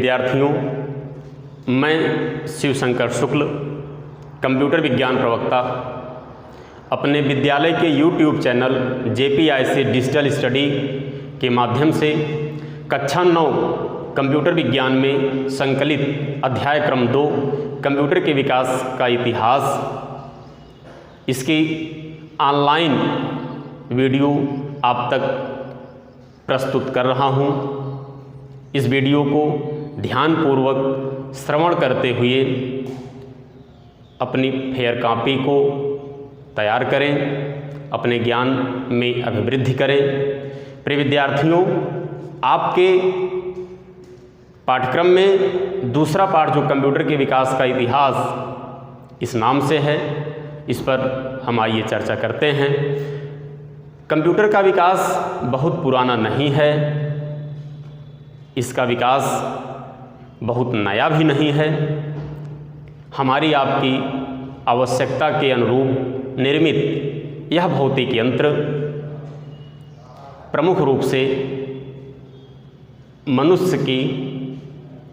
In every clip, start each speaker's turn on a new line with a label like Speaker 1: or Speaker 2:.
Speaker 1: विद्यार्थियों, मैं शिवशंकर शुक्ल, कंप्यूटर विज्ञान प्रवक्ता, अपने विद्यालय के YouTube channel JPIC digital study के माध्यम से कक्षा 9 कंप्यूटर विज्ञान में संकलित अध्याय क्रम 2 कंप्यूटर के विकास का इतिहास, इसकी ऑनलाइन वीडियो आप तक प्रस्तुत कर रहा हूँ। इस वीडियो को ध्यानपूर्वक श्रवण करते हुए अपनी फेयर कॉपी को तैयार करें, अपने ज्ञान में अभिवृद्धि करें। प्रिय विद्यार्थियों, आपके पाठ्यक्रम में दूसरा पाठ जो कंप्यूटर के विकास का इतिहास इस नाम से है, इस पर हम आइए चर्चा करते हैं। कंप्यूटर का विकास बहुत पुराना नहीं है, इसका विकास बहुत नया भी नहीं है। हमारी आपकी आवश्यकता के अनुरूप निर्मित यह भौतिक यंत्र प्रमुख रूप से मनुष्य की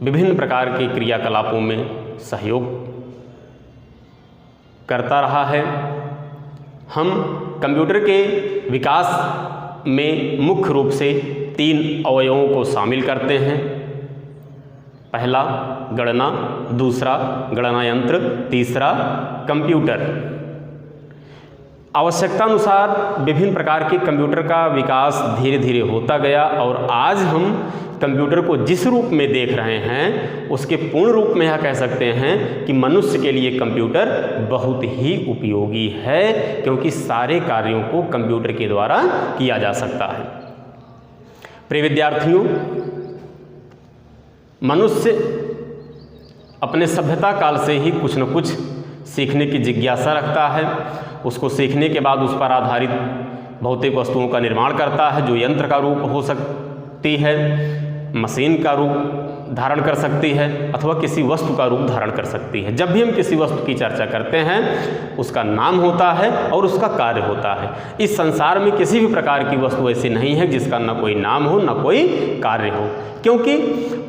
Speaker 1: विभिन्न प्रकार के क्रियाकलापों में सहयोग करता रहा है। हम कंप्यूटर के विकास में मुख्य रूप से 3 अवयवों को शामिल करते हैं। पहला गणना, दूसरा गणना यंत्र, तीसरा कंप्यूटर। आवश्यकतानुसार विभिन्न प्रकार के कंप्यूटर का विकास धीरे धीरे होता गया और आज हम कंप्यूटर को जिस रूप में देख रहे हैं उसके पूर्ण रूप में यह कह सकते हैं कि मनुष्य के लिए कंप्यूटर बहुत ही उपयोगी है, क्योंकि सारे कार्यों को कंप्यूटर के द्वारा किया जा सकता है। प्रिय विद्यार्थियों, मनुष्य अपने सभ्यता काल से ही कुछ न कुछ सीखने की जिज्ञासा रखता है। उसको सीखने के बाद उस पर आधारित भौतिक वस्तुओं का निर्माण करता है, जो यंत्र का रूप हो सकती है, मशीन का रूप धारण कर सकती है, अथवा किसी वस्तु का रूप धारण कर सकती है। जब भी हम किसी वस्तु की चर्चा करते हैं उसका नाम होता है और उसका कार्य होता है। इस संसार में किसी भी प्रकार की वस्तु ऐसी नहीं है जिसका ना कोई नाम हो ना कोई कार्य हो, क्योंकि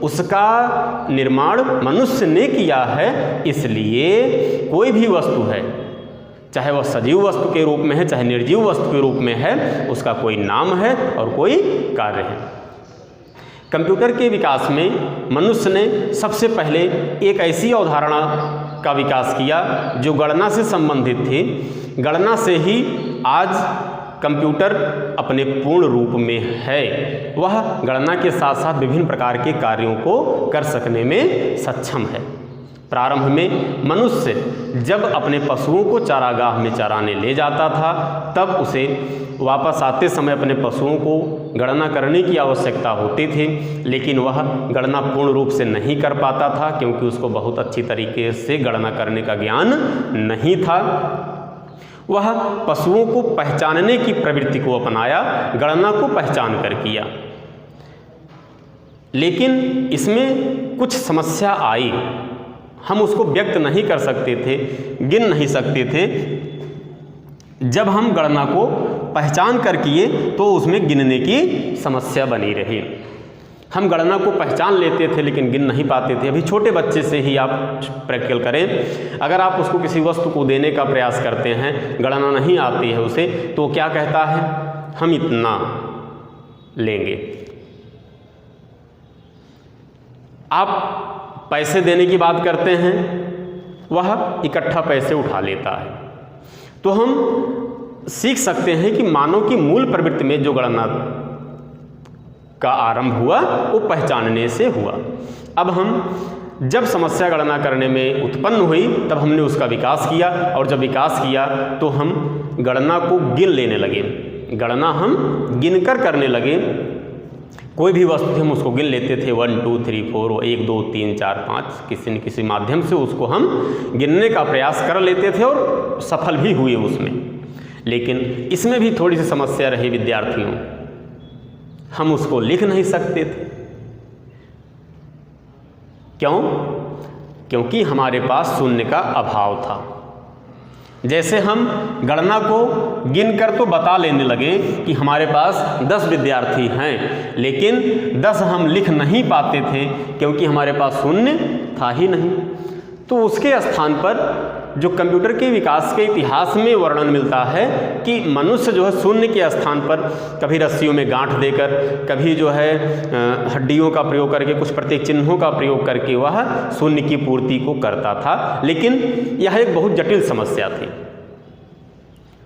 Speaker 1: उसका निर्माण मनुष्य ने किया है। इसलिए कोई भी वस्तु है, चाहे वह सजीव वस्तु के रूप में है चाहे निर्जीव वस्तु के रूप में है, उसका कोई नाम है और कोई कार्य है। कंप्यूटर के विकास में मनुष्य ने सबसे पहले एक ऐसी अवधारणा का विकास किया जो गणना से संबंधित थी। गणना से ही आज कंप्यूटर अपने पूर्ण रूप में है। वह गणना के साथ साथ विभिन्न प्रकार के कार्यों को कर सकने में सक्षम है। प्रारंभ में मनुष्य जब अपने पशुओं को चारागाह में चराने ले जाता था, तब उसे वापस आते समय अपने पशुओं को गणना करने की आवश्यकता होती थी, लेकिन वह गणना पूर्ण रूप से नहीं कर पाता था, क्योंकि उसको बहुत अच्छी तरीके से गणना करने का ज्ञान नहीं था। वह पशुओं को पहचानने की प्रवृत्ति को अपनाया, गणना को पहचान कर किया, लेकिन इसमें कुछ समस्या आई। हम उसको व्यक्त नहीं कर सकते थे, गिन नहीं सकते थे। जब हम गणना को पहचान कर किए तो उसमें गिनने की समस्या बनी रही। हम गणना को पहचान लेते थे लेकिन गिन नहीं पाते थे। अभी छोटे बच्चे से ही आप प्रैक्टिकल करें, अगर आप उसको किसी वस्तु को देने का प्रयास करते हैं, गणना नहीं आती है उसे, तो क्या कहता है? हम इतना लेंगे। आप पैसे देने की बात करते हैं, वह इकट्ठा पैसे उठा लेता है। तो हम सीख सकते हैं कि मानव की मूल प्रवृत्ति में जो गणना का आरंभ हुआ वो पहचानने से हुआ। अब हम जब समस्या गणना करने में उत्पन्न हुई तब हमने उसका विकास किया, और जब विकास किया तो हम गणना को गिन लेने लगे। गणना हम गिनकर करने लगे। कोई भी वस्तु हम उसको गिन लेते थे, 1 2 3 4, 1 2 3 4 5, किसी न किसी माध्यम से उसको हम गिनने का प्रयास कर लेते थे और सफल भी हुए उसमें। लेकिन इसमें भी थोड़ी सी समस्या रही विद्यार्थियों, हम उसको लिख नहीं सकते थे। क्यों? क्योंकि हमारे पास शून्य का अभाव था। जैसे हम गणना को गिनकर तो बता लेने लगे कि हमारे पास 10 विद्यार्थी हैं, लेकिन 10 हम लिख नहीं पाते थे क्योंकि हमारे पास शून्य था ही नहीं। तो उसके स्थान पर जो कंप्यूटर के विकास के इतिहास में वर्णन मिलता है कि मनुष्य जो है शून्य के स्थान पर कभी रस्सियों में गांठ देकर, कभी जो है हड्डियों का प्रयोग करके, कुछ प्रतीक चिन्हों का प्रयोग करके वह शून्य की पूर्ति को करता था। लेकिन यह एक बहुत जटिल समस्या थी।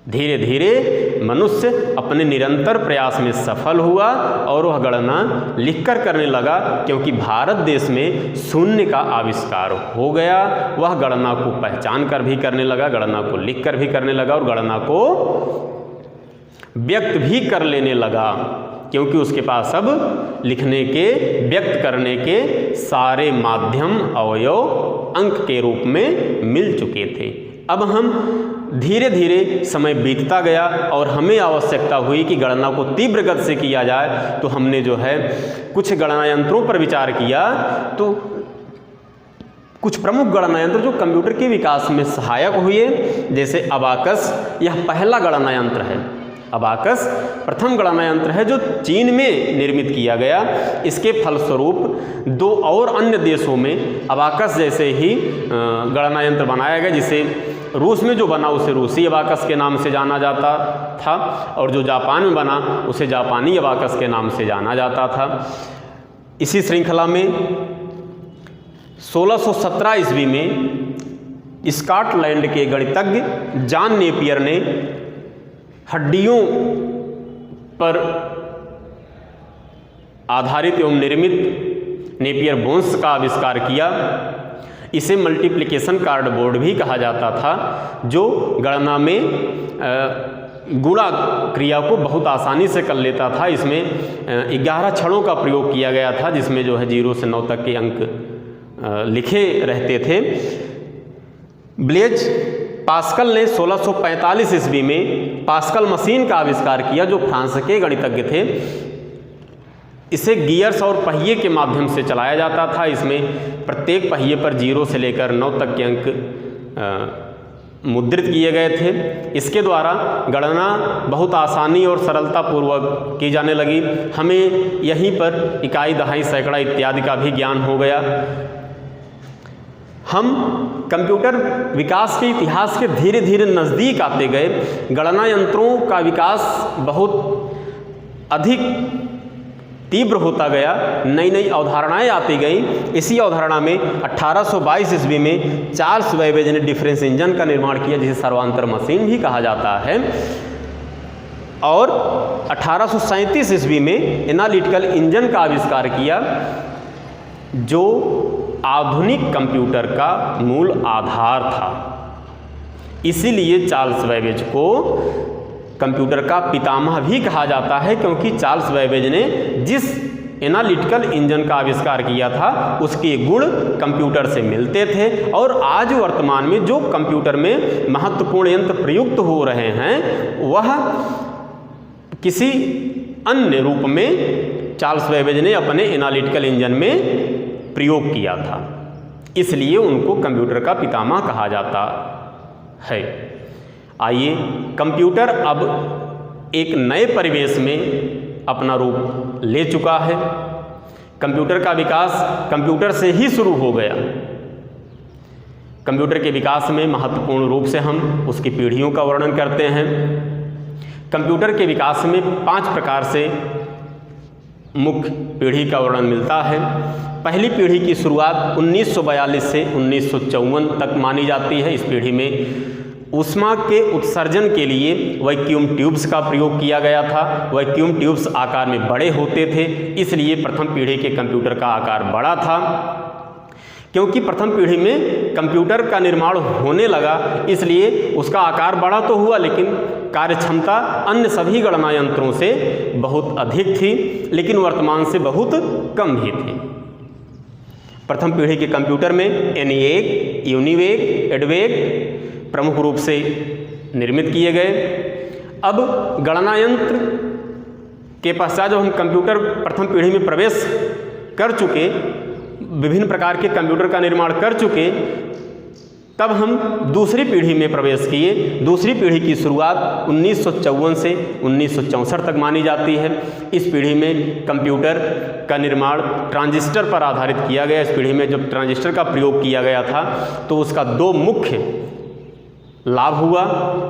Speaker 1: धीरे धीरे मनुष्य अपने निरंतर प्रयास में सफल हुआ और वह गणना लिखकर करने लगा, क्योंकि भारत देश में शून्य का आविष्कार हो गया। वह गणना को पहचान कर भी करने लगा, गणना को लिख कर भी करने लगा और गणना को व्यक्त भी कर लेने लगा, क्योंकि उसके पास अब लिखने के, व्यक्त करने के सारे माध्यम, अवयव अंक के रूप में मिल चुके थे। अब हम धीरे धीरे समय बीतता गया और हमें आवश्यकता हुई कि गणना को तीव्र गति से किया जाए। तो हमने जो है कुछ गणना यंत्रों पर विचार किया। तो कुछ प्रमुख गणना यंत्र जो कंप्यूटर के विकास में सहायक हुए, जैसे अबाकस, यह पहला गणना यंत्र है। अबाकस प्रथम गणना यंत्र है जो चीन में निर्मित किया गया। इसके फलस्वरूप 2 और अन्य देशों में अबाकस जैसे ही गणना यंत्र बनाया गया, जिसे रूस में जो बना उसे रूसी अबाकस के नाम से जाना जाता था, और जो जापान में बना उसे जापानी अबाकस के नाम से जाना जाता था। इसी श्रृंखला में 1617 ईस्वी में स्कॉटलैंड के गणितज्ञ जॉन नेपियर ने हड्डियों पर आधारित एवं निर्मित नेपियर बोन्स का आविष्कार किया। इसे मल्टीप्लिकेशन कार्डबोर्ड भी कहा जाता था, जो गणना में गुणा क्रिया को बहुत आसानी से कर लेता था। इसमें 11 छड़ों का प्रयोग किया गया था, जिसमें जो है 0 से 9 तक के अंक लिखे रहते थे। ब्लेज पास्कल ने 1645 ईस्वी में पास्कल मशीन का आविष्कार किया, जो फ्रांस के गणितज्ञ थे। इसे गियर्स और पहिए के माध्यम से चलाया जाता था। इसमें प्रत्येक पहिए पर 0 से लेकर 9 तक के अंक मुद्रित किए गए थे। इसके द्वारा गणना बहुत आसानी और सरलतापूर्वक की जाने लगी। हमें यहीं पर इकाई, दहाई, सैकड़ा इत्यादि का भी ज्ञान हो गया। हम कंप्यूटर विकास के इतिहास के धीरे धीरे नज़दीक आते गए। गणना यंत्रों का विकास बहुत अधिक तीव्र होता गया, नई नई अवधारणाएं आती गई। इसी अवधारणा में 1822 ईस्वी में चार्ल्स बैबेज ने डिफरेंस इंजन का निर्माण किया, जिसे सर्वांतर मशीन भी कहा जाता है। और 1837 ईस्वी में एनालिटिकल इंजन का आविष्कार किया, जो आधुनिक कंप्यूटर का मूल आधार था। इसीलिए चार्ल्स बैबेज को कंप्यूटर का पितामह भी कहा जाता है, क्योंकि चार्ल्स बैबेज ने जिस एनालिटिकल इंजन का आविष्कार किया था उसके गुण कंप्यूटर से मिलते थे। और आज वर्तमान में जो कंप्यूटर में महत्वपूर्ण यंत्र प्रयुक्त हो रहे हैं, वह किसी अन्य रूप में चार्ल्स बैबेज ने अपने एनालिटिकल इंजन में प्रयोग किया था। इसलिए उनको कंप्यूटर का पितामह कहा जाता है। आइए, कंप्यूटर अब एक नए परिवेश में अपना रूप ले चुका है। कंप्यूटर का विकास कंप्यूटर से ही शुरू हो गया। कंप्यूटर के विकास में महत्वपूर्ण रूप से हम उसकी पीढ़ियों का वर्णन करते हैं। कंप्यूटर के विकास में 5 प्रकार से मुख्य पीढ़ी का वर्णन मिलता है। पहली पीढ़ी की शुरुआत 1942 से 1954 तक मानी जाती है। इस पीढ़ी में ऊष्मा के उत्सर्जन के लिए वैक्यूम ट्यूब्स का प्रयोग किया गया था। वैक्यूम ट्यूब्स आकार में बड़े होते थे, इसलिए प्रथम पीढ़ी के कंप्यूटर का आकार बड़ा था। क्योंकि प्रथम पीढ़ी में कंप्यूटर का निर्माण होने लगा, इसलिए उसका आकार बड़ा तो हुआ, लेकिन कार्य क्षमता अन्य सभी गणना यंत्रों से बहुत अधिक थी, लेकिन वर्तमान से बहुत कम भी थी। प्रथम पीढ़ी के कंप्यूटर में एनिएक, यूनिवेक, एडवेक प्रमुख रूप से निर्मित किए गए। अब गणना यंत्र के पश्चात जब हम कंप्यूटर प्रथम पीढ़ी में प्रवेश कर चुके, विभिन्न प्रकार के कंप्यूटर का निर्माण कर चुके, तब हम दूसरी पीढ़ी में प्रवेश किए। दूसरी पीढ़ी की शुरुआत 1954 से 1964 तक मानी जाती है। इस पीढ़ी में कंप्यूटर का निर्माण ट्रांजिस्टर पर आधारित किया गया। इस पीढ़ी में जब ट्रांजिस्टर का प्रयोग किया गया था तो उसका दो मुख्य लाभ हुआ।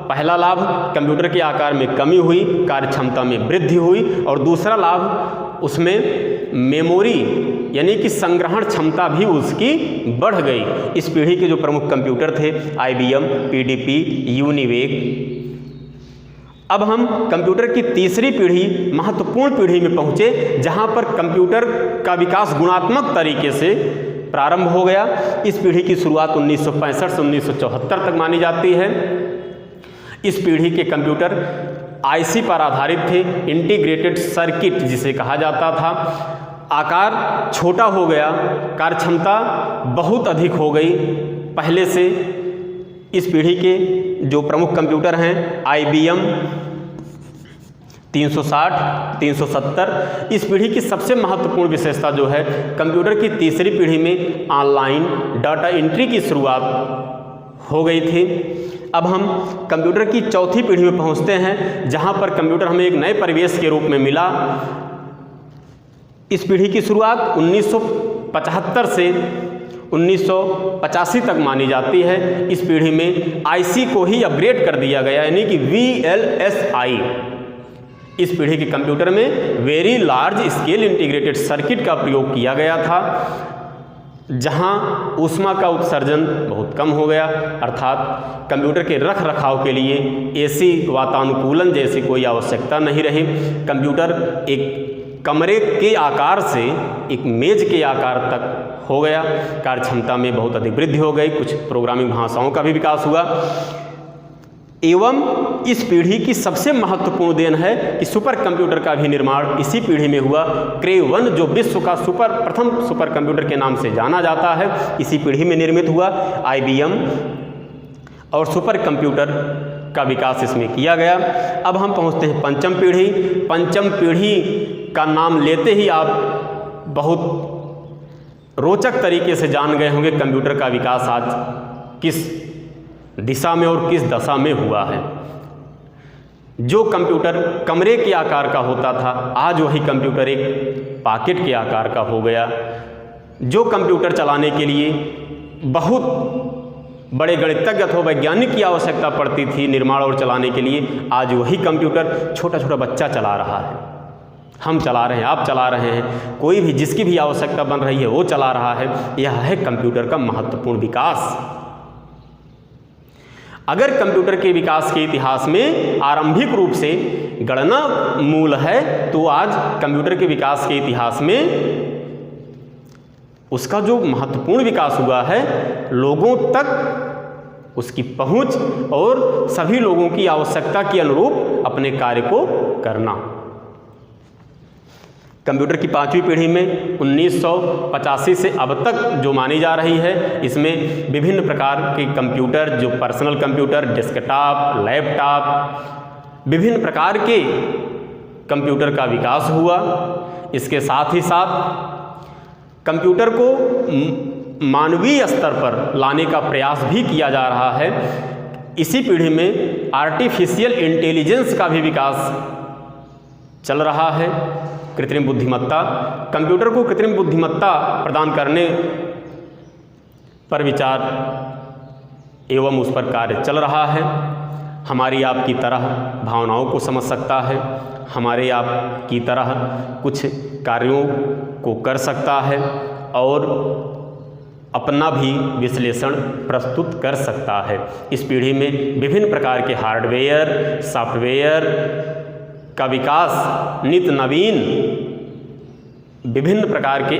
Speaker 1: पहला लाभ, कंप्यूटर के आकार में कमी हुई, कार्यक्षमता में वृद्धि हुई, और दूसरा लाभ, उसमें मेमोरी यानी कि संग्रहण क्षमता भी उसकी बढ़ गई। इस पीढ़ी के जो प्रमुख कंप्यूटर थे IBM, PDP, यूनिवेक। अब हम कंप्यूटर की तीसरी पीढ़ी, महत्वपूर्ण पीढ़ी में पहुंचे, जहां पर कंप्यूटर का विकास गुणात्मक तरीके से प्रारंभ हो गया। इस पीढ़ी की शुरुआत 1965 से 1974 तक मानी जाती है। इस पीढ़ी के कंप्यूटर IC पर आधारित थे, इंटीग्रेटेड सर्किट जिसे कहा जाता था। आकार छोटा हो गया, कार्यक्षमता बहुत अधिक हो गई पहले से। इस पीढ़ी के जो प्रमुख कंप्यूटर हैं IBM 360, 370। इस पीढ़ी की सबसे महत्वपूर्ण विशेषता जो है, कंप्यूटर की तीसरी पीढ़ी में ऑनलाइन डाटा एंट्री की शुरुआत हो गई थी। अब हम कंप्यूटर की चौथी पीढ़ी में पहुंचते हैं, जहां पर कंप्यूटर हमें एक नए परिवेश के रूप में मिला। इस पीढ़ी की शुरुआत 1975 से 1985 तक मानी जाती है। इस पीढ़ी में IC को ही अपग्रेड कर दिया गया, यानी कि VLSI। इस पीढ़ी के कंप्यूटर में very large scale integrated circuit का प्रयोग किया गया था, जहां ऊष्मा का उत्सर्जन बहुत कम हो गया, अर्थात कंप्यूटर के रख रखाव के लिए AC वातानुकूलन जैसी कोई आवश्यकता नहीं रही। कंप्यूटर एक कमरे के आकार से एक मेज के आकार तक हो गया। कार्यक्षमता में बहुत अधिक वृद्धि हो गई। कुछ प्रोग्रामिंग भाषाओं का भी विकास हुआ। एवं इस पीढ़ी की सबसे महत्वपूर्ण देन है कि सुपर कंप्यूटर का भी निर्माण इसी पीढ़ी में हुआ। क्रेव 1 जो विश्व का प्रथम सुपर कंप्यूटर के नाम से जाना जाता है, इसी पीढ़ी में निर्मित हुआ। IBM और सुपर कंप्यूटर का विकास इसमें किया गया। अब हम पहुंचते हैं पंचम पीढ़ी। पंचम पीढ़ी का नाम लेते ही आप बहुत रोचक तरीके से जान गए होंगे कंप्यूटर का विकास आज किस दिशा में और किस दशा में हुआ है। जो कंप्यूटर कमरे के आकार का होता था, आज वही कंप्यूटर एक पॉकेट के आकार का हो गया। जो कंप्यूटर चलाने के लिए बहुत बड़े गणितज्ञ अथवा वैज्ञानिक की आवश्यकता पड़ती थी निर्माण और चलाने के लिए, आज वही कंप्यूटर छोटा छोटा बच्चा चला रहा है। हम चला रहे हैं, आप चला रहे हैं, कोई भी जिसकी भी आवश्यकता बन रही है वो चला रहा है। यह है कंप्यूटर का महत्वपूर्ण विकास। अगर कंप्यूटर के विकास के इतिहास में आरंभिक रूप से गणना मूल है, तो आज कंप्यूटर के विकास के इतिहास में उसका जो महत्वपूर्ण विकास हुआ है, लोगों तक उसकी पहुंच और सभी लोगों की आवश्यकता के अनुरूप अपने कार्य को करना। कंप्यूटर की पांचवी पीढ़ी में 1985 से अब तक जो मानी जा रही है, इसमें विभिन्न प्रकार के कंप्यूटर, जो पर्सनल कंप्यूटर, डेस्कटॉप, लैपटॉप, विभिन्न प्रकार के कंप्यूटर का विकास हुआ। इसके साथ ही साथ कंप्यूटर को मानवीय स्तर पर लाने का प्रयास भी किया जा रहा है। इसी पीढ़ी में आर्टिफिशियल इंटेलिजेंस का भी विकास चल रहा है। कृत्रिम बुद्धिमत्ता, कंप्यूटर को कृत्रिम बुद्धिमत्ता प्रदान करने पर विचार एवं उस पर कार्य चल रहा है। हमारी आपकी तरह भावनाओं को समझ सकता है, हमारे आप की तरह कुछ कार्यों को कर सकता है और अपना भी विश्लेषण प्रस्तुत कर सकता है। इस पीढ़ी में विभिन्न प्रकार के हार्डवेयर, सॉफ्टवेयर का विकास, नित्य नवीन विभिन्न प्रकार के